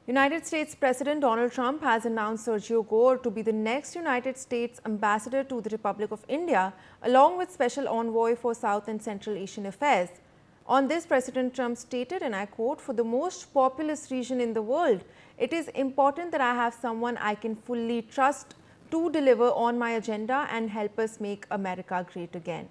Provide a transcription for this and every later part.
United States President Donald Trump has announced Sergio Gor to be the next United States ambassador to the Republic of India, along with Special Envoy for South and Central Asian Affairs. On this, President Trump stated, and I quote, "For the most populous region in the world, it is important that I have someone I can fully trust to deliver on my agenda and help us make America great again."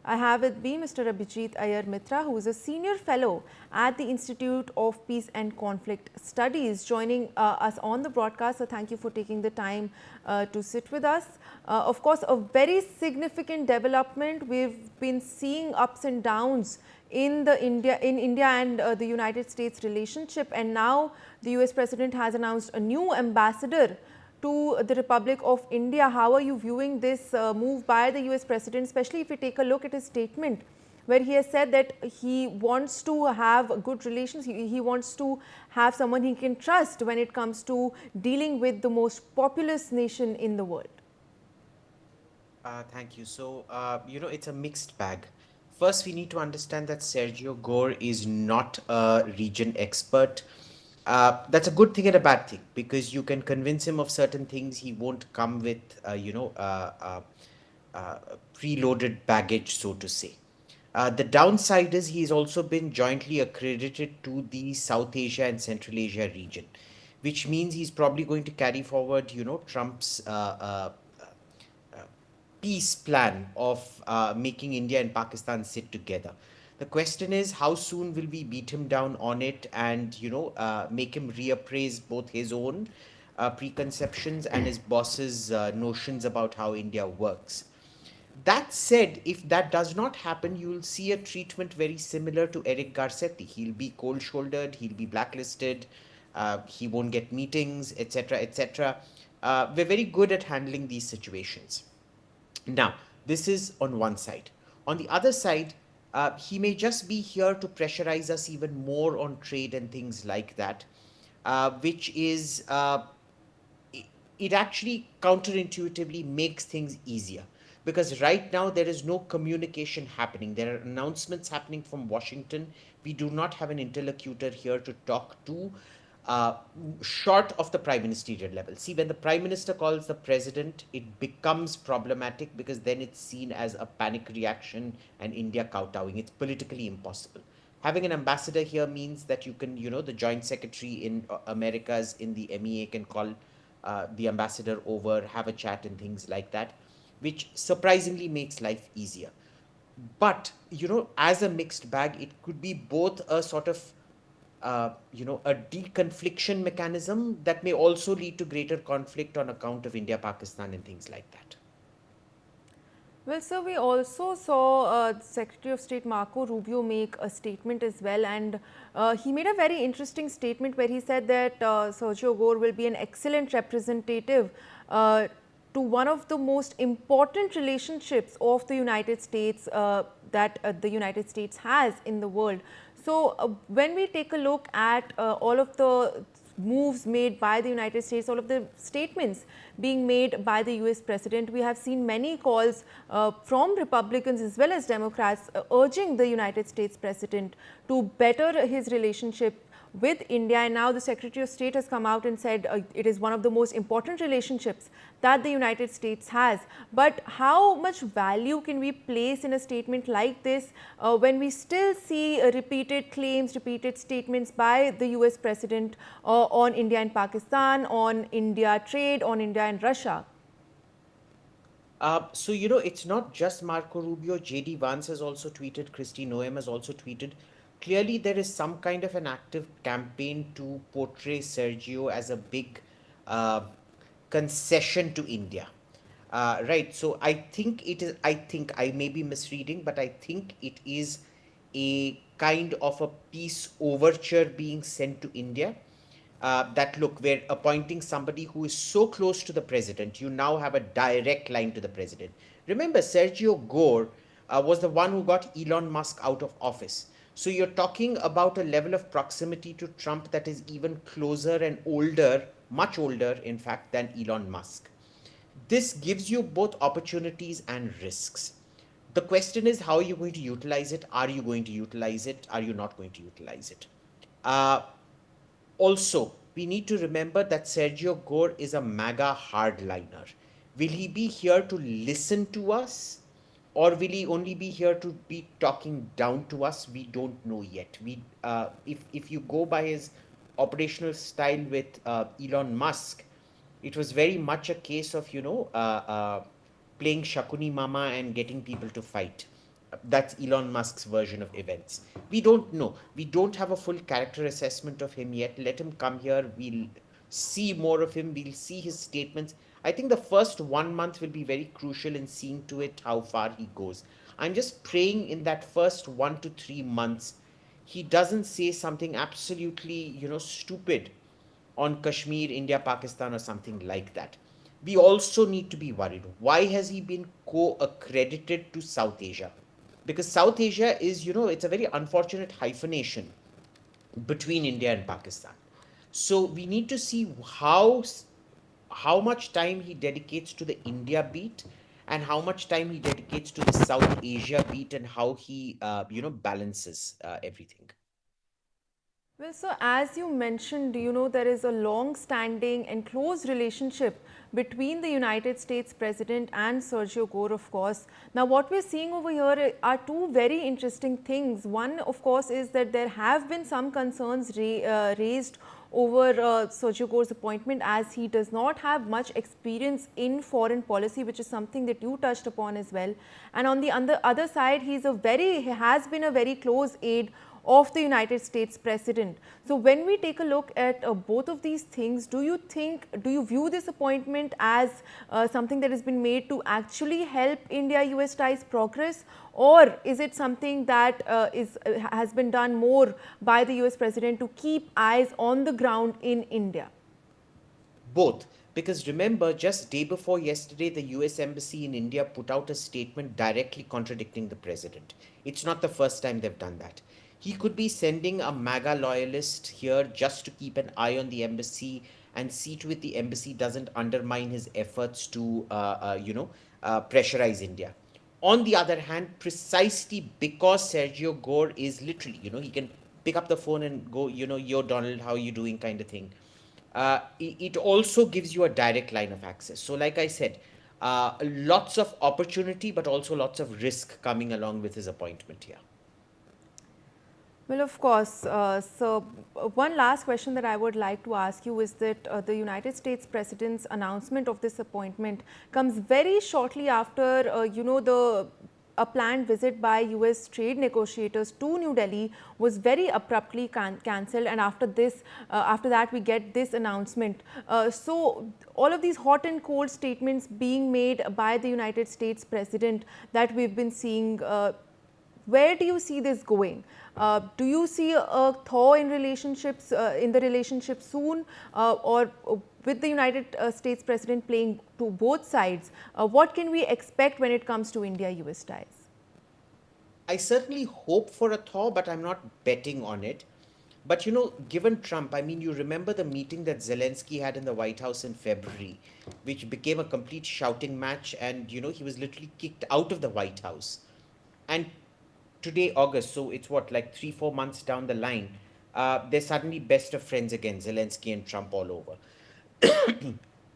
I have with me Mr. Abhijit Iyer Mitra, who is a senior fellow at the Institute of Peace and Conflict Studies, joining us on the broadcast. So thank you for taking the time to sit with us. Of course, a very significant development. We've been seeing ups and downs in India and the United States relationship, and now the US President has announced a new ambassador to the Republic of India. How are you viewing this move by the US President, especially if you take a look at his statement where he has said that he wants to have good relations, he wants to have someone he can trust when it comes to dealing with the most populous nation in the world? Thank you. It's a mixed bag. First, we need to understand that Sergio Gor is not a region expert. That's a good thing and a bad thing because you can convince him of certain things. He won't come with, uh, preloaded baggage, so to say. The downside is he's also been jointly accredited to the South Asia and Central Asia region, which means he's probably going to carry forward, Trump's peace plan of making India and Pakistan sit together. The question is, how soon will we beat him down on it and, make him reappraise both his own preconceptions and his boss's notions about how India works. That said, if that does not happen, you will see a treatment very similar to Eric Garcetti. He'll be cold shouldered, he'll be blacklisted, he won't get meetings, etc., etc. We're very good at handling these situations. Now, this is on one side. On the other side, he may just be here to pressurize us even more on trade and things like that, which is, it actually counterintuitively makes things easier. Because right now there is no communication happening. There are announcements happening from Washington. We do not have an interlocutor here to talk to, uh, short of the prime ministerial level. See, when the prime minister calls the president, it becomes problematic because then it's seen as a panic reaction and India kowtowing. It's politically impossible. Having an ambassador here means that you can, the joint secretary in Americas in the MEA can call the ambassador over, have a chat, and things like that, which surprisingly makes life easier. But, as a mixed bag, it could be both a sort of a deconfliction mechanism that may also lead to greater conflict on account of India, Pakistan, and things like that. Well, sir, we also saw Secretary of State Marco Rubio make a statement as well, and he made a very interesting statement where he said that Sergio Gor will be an excellent representative to one of the most important relationships of the United States that the United States has in the world. So, when we take a look at all of the moves made by the United States, all of the statements being made by the US President, we have seen many calls from Republicans as well as Democrats urging the United States President to better his relationship with India. And now the Secretary of State has come out and said it is one of the most important relationships that the United States has. But how much value can we place in a statement like this when we still see repeated claims, repeated statements by the US President on India and Pakistan, on India trade, on India and Russia? It's not just Marco Rubio. JD Vance has also tweeted. Kristi Noem has also tweeted. Clearly, there is some kind of an active campaign to portray Sergio as a big uh, concession to India. Right. So I think it is, I think I may be misreading, but I think it is a kind of a peace overture being sent to India. That look, we're appointing somebody who is so close to the president, you now have a direct line to the president. Remember, Sergio Gore was the one who got Elon Musk out of office. So you're talking about a level of proximity to Trump that is even closer and older, much older, in fact, than Elon Musk. This gives you both opportunities and risks. The question is, how are you going to utilize it? Are you going to utilize it? Are you not going to utilize it? Uh, Also, we need to remember that Sergio Gor is a MAGA hardliner. Will he be here to listen to us? Or will he only be here to be talking down to us? We don't know yet. If you go by his operational style with Elon Musk, it was very much a case of playing Shakuni Mama and getting people to fight. That's Elon Musk's version of events. We don't know. We don't have a full character assessment of him yet. Let him come here. We'll see more of him. We'll see his statements. I think the first 1 month will be very crucial in seeing to it how far he goes. I'm just praying in that first 1 to 3 months he doesn't say something absolutely, stupid on Kashmir, India, Pakistan, or something like that. We also need to be worried. Why has he been co accredited to South Asia? Because South Asia is, it's a very unfortunate hyphenation between India and Pakistan. So we need to see how much time he dedicates to the India beat and how much time he dedicates to the South Asia beat and how he balances everything. Well, so as you mentioned, there is a long-standing and close relationship between the United States President and Sergio Gor, of course. Now, what we're seeing over here are two very interesting things. One, of course, is that there have been some concerns raised over Sergio Gor's appointment, as he does not have much experience in foreign policy, which is something that you touched upon as well. And on the other side, he has been a very close aide of the United States President. So when we take a look at both of these things, do you view this appointment as something that has been made to actually help India-US ties progress, or is it something that has been done more by the US President to keep eyes on the ground in India? Both. Because remember, just day before yesterday, the US Embassy in India put out a statement directly contradicting the president. It's not the first time they've done that. He could be sending a MAGA loyalist here just to keep an eye on the embassy and see to it the embassy doesn't undermine his efforts to, pressurize India. On the other hand, precisely because Sergio Gor is literally, he can pick up the phone and go, yo, Donald, how are you doing, kind of thing. It also gives you a direct line of access. So, like I said, lots of opportunity, but also lots of risk coming along with his appointment here. Well, of course. One last question that I would like to ask you is that the United States President's announcement of this appointment comes very shortly after, a planned visit by US trade negotiators to New Delhi was very abruptly cancelled, and after that we get this announcement. So all of these hot and cold statements being made by the United States President that we've been seeing, where do you see this going? Do you see a thaw in relationships, in the relationship soon, or with the United States President playing to both sides? What can we expect when it comes to India-US ties? I certainly hope for a thaw, but I'm not betting on it. But given Trump, I mean, you remember the meeting that Zelensky had in the White House in February, which became a complete shouting match, and he was literally kicked out of the White House. And today, August, so it's what, like 3-4 months down the line, they're suddenly best of friends again, Zelensky and Trump all over.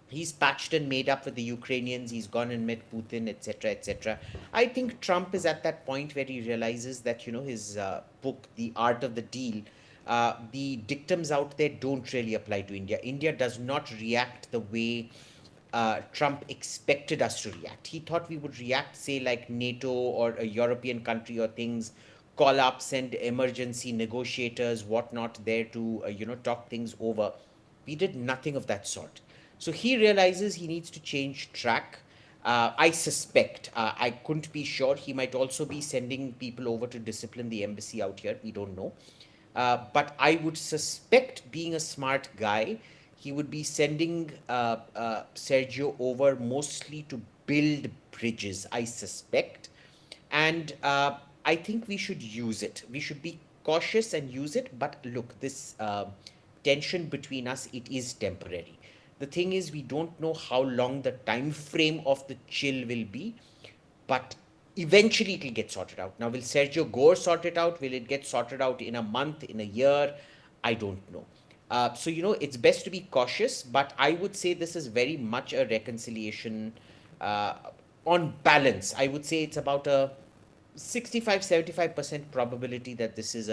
He's patched and made up with the Ukrainians. He's gone and met Putin, etc., etc. I think Trump is at that point where he realizes that his book, The Art of the Deal, the dictums out there don't really apply to India. India does not react the way Trump expected us to react. He thought we would react, say, like NATO or a European country or things, call up, send emergency negotiators, whatnot, there to talk things over. We did nothing of that sort. So he realizes he needs to change track. I suspect, I couldn't be sure, he might also be sending people over to discipline the embassy out here. We don't know. But I would suspect, being a smart guy, he would be sending Sergio over mostly to build bridges, I suspect. And I think we should use it. We should be cautious and use it. But look, this tension between us, it is temporary. The thing is, we don't know how long the time frame of the chill will be, but eventually it will get sorted out. Now, will Sergio Gor sort it out? Will it get sorted out in a month, in a year? I don't know. So, it's best to be cautious, but I would say this is very much a reconciliation uh, on balance. I would say it's about a 65-75% probability that this is